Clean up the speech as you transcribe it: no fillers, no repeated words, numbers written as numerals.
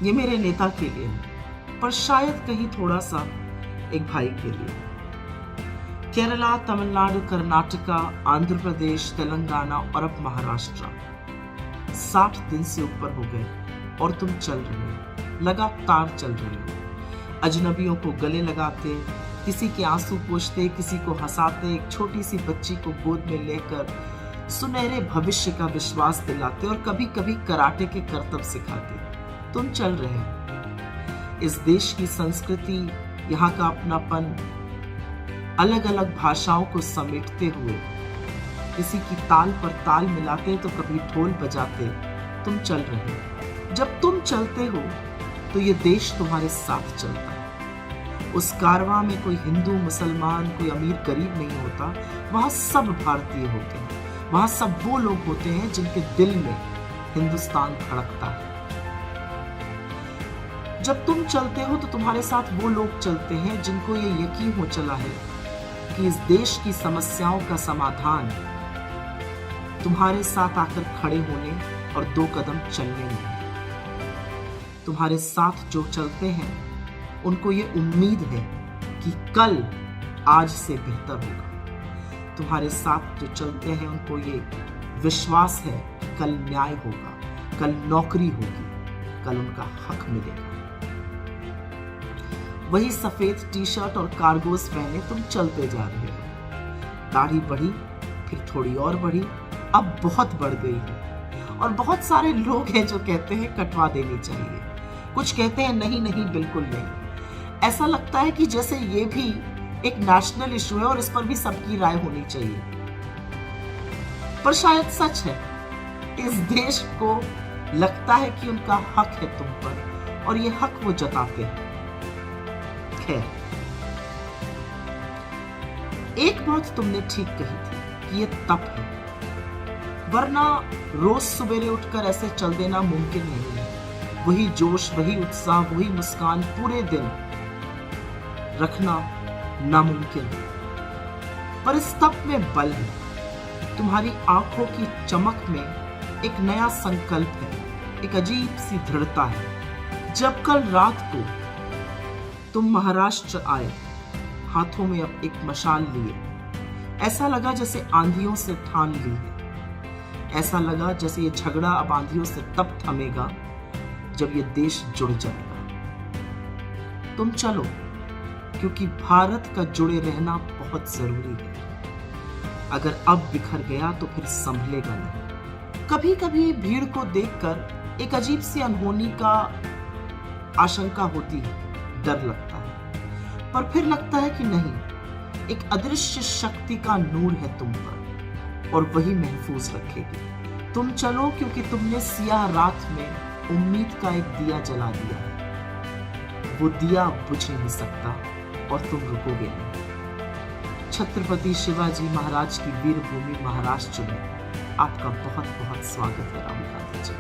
ये मेरे नेता के लिए है, पर शायद कहीं थोड़ा सा एक भाई के लिए। केरला, तमिलनाडु, कर्नाटका, आंध्र प्रदेश, तेलंगाना और अब महाराष्ट्र 60 दिन से ऊपर हो गए और तुम चल रहे हो, लगातार चल रहे हो। अजनबियों को गले लगाते, किसी के आंसू पोंछते, किसी को हंसाते, एक छोटी सी बच्ची को गोद में लेकर सुनहरे भविष्य का विश्वास दिलाते और कभी कभी कराटे के करतब सिखाते। तुम चल रहे हो। इस देश की संस्कृति, यहाँ का अपनापन, अलग अलग भाषाओं को समेटते हुए किसी की ताल पर ताल मिलाते तो कभी ढोल बजाते। तुम चल रहे हो। जब तुम चलते हो तो ये देश तुम्हारे साथ चलता है। उस कारवां में कोई हिंदू, मुसलमान, कोई अमीर गरीब नहीं होता। वहां सब भारतीय होते हैं। वहां सब वो लोग होते हैं जिनके दिल में हिंदुस्तान धड़कता है। जब तुम चलते हो तो तुम्हारे साथ वो लोग चलते हैं जिनको ये यकीन हो चला है कि इस देश की समस्याओं का समाधान तुम्हारे साथ आकर खड़े होने और 2 कदम चलने में है। तुम्हारे साथ जो चलते हैं उनको ये उम्मीद है कि कल आज से बेहतर होगा। तुम्हारे साथ जो चलते हैं उनको ये विश्वास है कि कल न्याय होगा, कल नौकरी होगी, कल उनका हक मिलेगा। वही सफेद टी शर्ट और कार्गोस पहने तुम चलते जा रहे हो। दाढ़ी बढ़ी, फिर थोड़ी और बढ़ी, अब बहुत बढ़ गई है। और बहुत सारे लोग हैं जो कहते हैं कटवा देनी चाहिए, कुछ कहते हैं नहीं नहीं बिल्कुल नहीं। ऐसा लगता है कि जैसे ये भी एक नेशनल इशू है और इस पर भी सबकी राय होनी चाहिए। पर शायद सच है, इस देश को लगता है कि उनका हक है तुम पर और ये हक वो जताते हैं। खैर, एक बात तुमने ठीक कही थी कि ये तप है, वरना रोज सवेरे उठकर ऐसे चल देना मुमकिन नहीं है। वही जोश, वही उत्साह, वही मुस्कान पूरे दिन रखना नामुमकिन है। पर इस तप में बल है। तुम्हारी आंखों की चमक में एक नया संकल्प है, एक अजीब सी दृढ़ता है। जब कल रात को तुम महाराष्ट्र आए, हाथों में अब एक मशाल लिए, ऐसा लगा जैसे आंधियों से ठान ली है। ऐसा लगा जैसे ये झगड़ा अब आंधियों से तब थमेगा जब ये देश जुड़ जाएगा। तुम चलो, क्योंकि भारत का जुड़े रहना बहुत जरूरी है। अगर अब बिखर गया तो फिर संभलेगा नहीं। कभी कभी भीड़ को देखकर एक अजीब सी अनहोनी का आशंका होती है, डर लगता है, पर फिर लगता है कि नहीं, एक अदृश्य शक्ति का नूर है तुम पर और वही महफूज रखेगी। तुम चलो, क्योंकि तुमने सियाह रात में उम्मीद का एक दिया जला दिया है। वो दिया बुझ नहीं सकता और तुम रुकोगे नहीं। छत्रपति शिवाजी महाराज की वीर भूमि महाराष्ट्र में आपका बहुत बहुत स्वागत है राहुल गांधी जी।